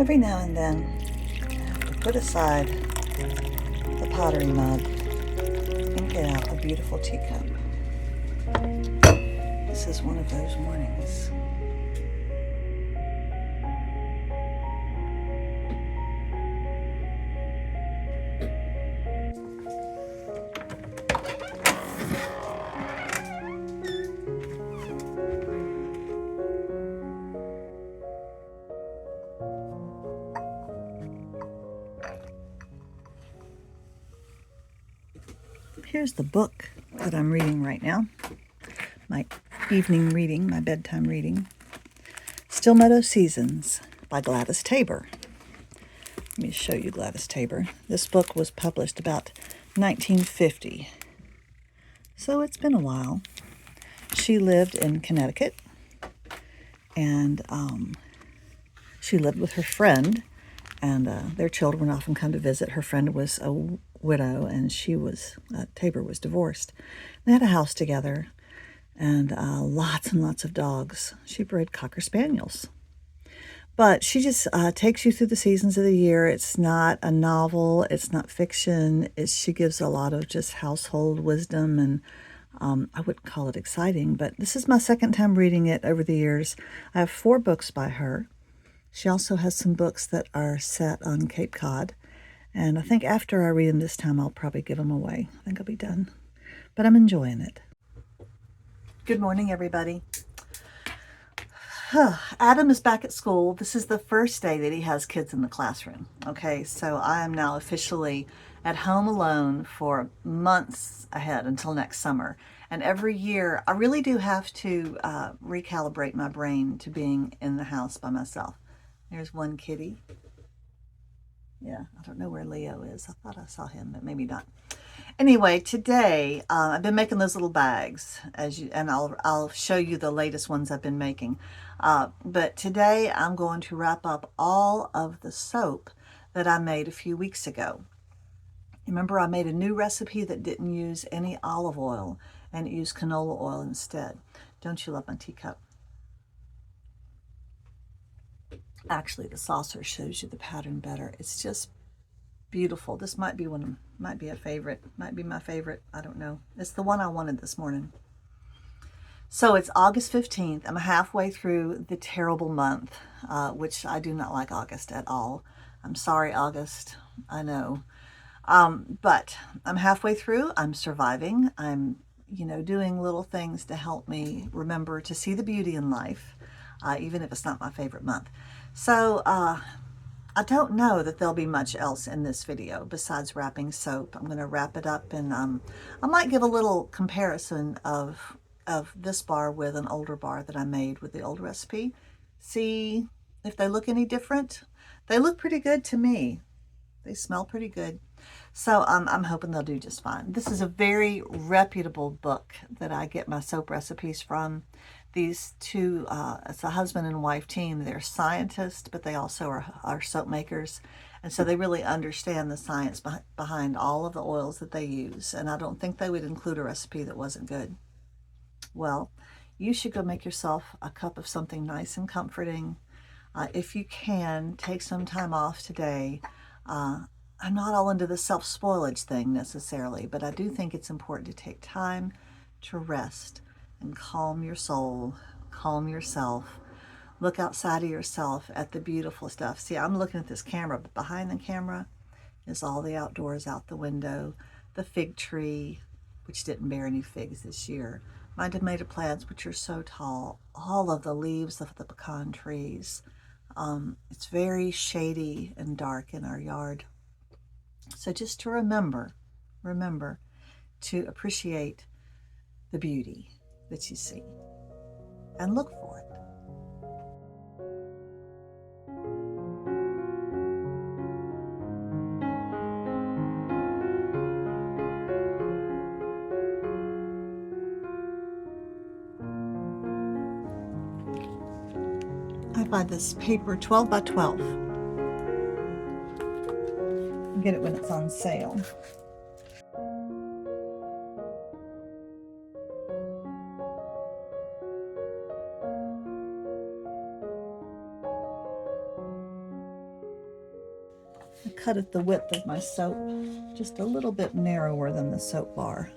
Every now and then, I have to put aside the pottery mug and get out a beautiful teacup. This is one of those mornings. Here's the book that I'm reading right now. My evening reading, my bedtime reading. Stillmeadow Seasons by Gladys Tabor. Let me show you Gladys Tabor. This book was published about 1950. So it's been a while. She lived in Connecticut, and she lived with her friend, and their children would often come to visit. Her friend was a widow, and Tabor was divorced. They had a house together, and lots and lots of dogs. She bred Cocker Spaniels. But she just takes you through the seasons of the year. It's not a novel. It's not fiction. She gives a lot of just household wisdom, and I wouldn't call it exciting, but this is my second time reading it over the years. I have 4 books by her. She also has some books that are set on Cape Cod, and I think after I read them this time, I'll probably give them away. I think I'll be done, but I'm enjoying it. Good morning, everybody. Adam is back at school. This is the first day that he has kids in the classroom. Okay, so I am now officially at home alone for months ahead until next summer. And every year, I really do have to recalibrate my brain to being in the house by myself. There's one kitty. Yeah, I don't know where Leo is. I thought I saw him, but maybe not. Anyway, today I've been making those little bags, and I'll show you the latest ones I've been making. But today I'm going to wrap up all of the soap that I made a few weeks ago. Remember, I made a new recipe that didn't use any olive oil, and it used canola oil instead. Don't you love my teacup? Actually, the saucer shows you the pattern better. It's just beautiful. This might be a favorite. Might be my favorite. I don't know. It's the one I wanted this morning. So it's August 15th. I'm halfway through the terrible month, which I do not like August at all. I'm sorry, August. I know. But I'm halfway through. I'm surviving. I'm, doing little things to help me remember to see the beauty in life, even if it's not my favorite month. So, I don't know that there'll be much else in this video besides wrapping soap. I'm going to wrap it up, and I might give a little comparison of this bar with an older bar that I made with the old recipe. See if they look any different. They look pretty good to me. They smell pretty good. So I'm hoping they'll do just fine. This is a very reputable book that I get my soap recipes from. These two, it's a husband and wife team. They're scientists, but they also are soap makers. And so they really understand the science behind all of the oils that they use. And I don't think they would include a recipe that wasn't good. Well, you should go make yourself a cup of something nice and comforting. If you can, take some time off today. I'm not all into the self-spoilage thing necessarily, but I do think it's important to take time to rest and calm your soul, calm yourself. Look outside of yourself at the beautiful stuff. See, I'm looking at this camera, but behind the camera is all the outdoors out the window. The fig tree, which didn't bear any figs this year. My tomato plants, which are so tall. All of the leaves of the pecan trees. It's very shady and dark in our yard. So just to remember to appreciate the beauty that you see and look for it. I buy this paper 12 by 12. I get it when it's on sale. I cut it the width of my soap, just a little bit narrower than the soap bar.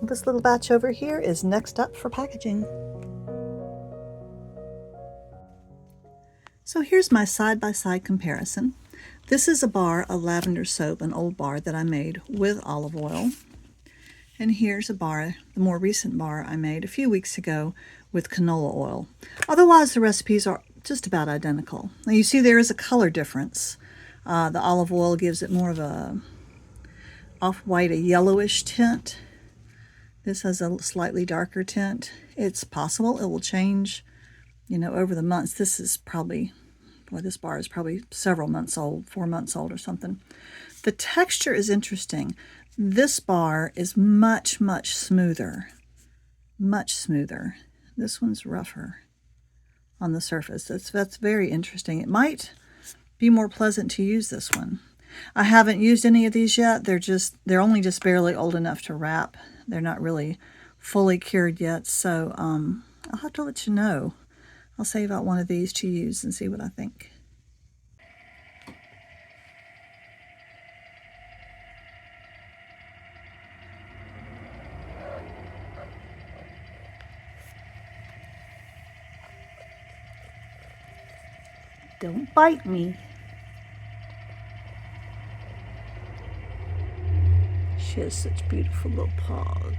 This little batch over here is next up for packaging. So here's my side-by-side comparison. This is a bar of lavender soap, an old bar that I made with olive oil. And here's a bar, the more recent bar I made a few weeks ago with canola oil. Otherwise, the recipes are just about identical. Now you see there is a color difference. The olive oil gives it more of a off-white, a yellowish tint. This has a slightly darker tint. It's possible it will change, over the months. This is probably, this bar is probably several months old, 4 months old or something. The texture is interesting. This bar is much, much smoother. Much smoother. This one's rougher on the surface. That's very interesting. It might be more pleasant to use this one. I haven't used any of these yet. They're only just barely old enough to wrap. They're not really fully cured yet, so I'll have to let you know. I'll save out one of these to use and see what I think. Don't bite me. She has such beautiful little paws.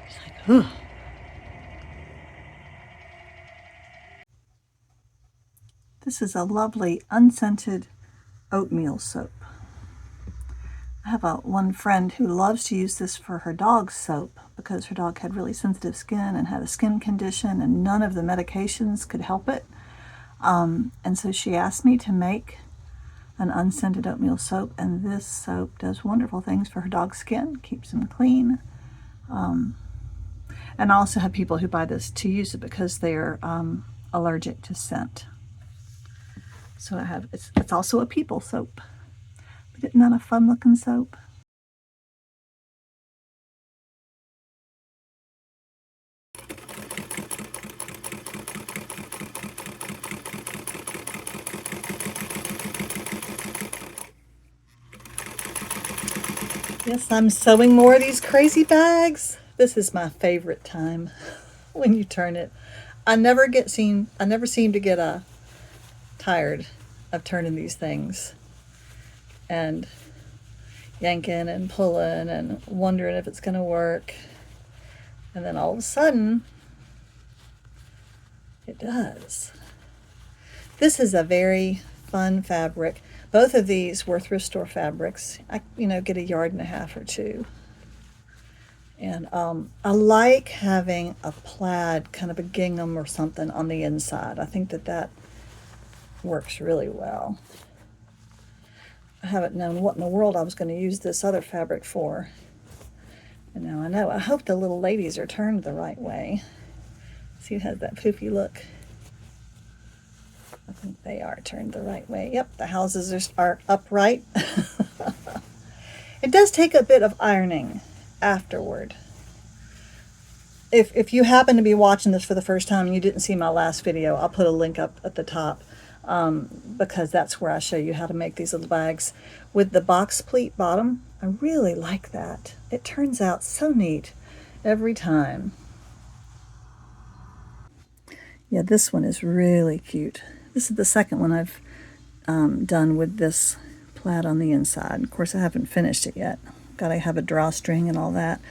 She's like, ugh. This is a lovely unscented oatmeal soap. I have one friend who loves to use this for her dog's soap because her dog had really sensitive skin and had a skin condition and none of the medications could help it. And so she asked me to make an unscented oatmeal soap, and this soap does wonderful things for her dog's skin, keeps him clean. And I also have people who buy this to use it because they're allergic to scent. So it's also a people soap. But isn't that a fun looking soap? Yes, I'm sewing more of these crazy bags. This is my favorite time when you turn it. I never seem to get tired of turning these things and yanking and pulling and wondering if it's going to work. And then all of a sudden, it does. This is a very fun fabric. Both of these were thrift store fabrics. I, get a yard and a half or two. And I like having a plaid, kind of a gingham or something on the inside. I think that that works really well. I haven't known what in the world I was going to use this other fabric for. And now I know. I hope the little ladies are turned the right way. See, it has that poofy look. I think they are turned the right way. Yep, the houses are upright. It does take a bit of ironing afterward. If you happen to be watching this for the first time and you didn't see my last video, I'll put a link up at the top, because that's where I show you how to make these little bags. With the box pleat bottom, I really like that. It turns out so neat every time. Yeah, this one is really cute. This is the second one I've done with this plaid on the inside. Of course, I haven't finished it yet. Got to have a drawstring and all that.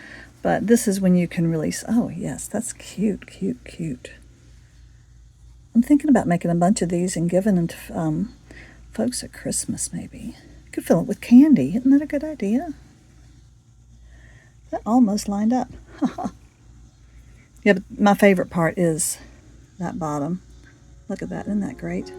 But this is when you can really, oh yes, that's cute, cute, cute. I'm thinking about making a bunch of these and giving them to folks at Christmas, maybe. You could fill it with candy. Isn't that a good idea? That almost lined up. Yeah, but my favorite part is that bottom. Look at that. Isn't that great?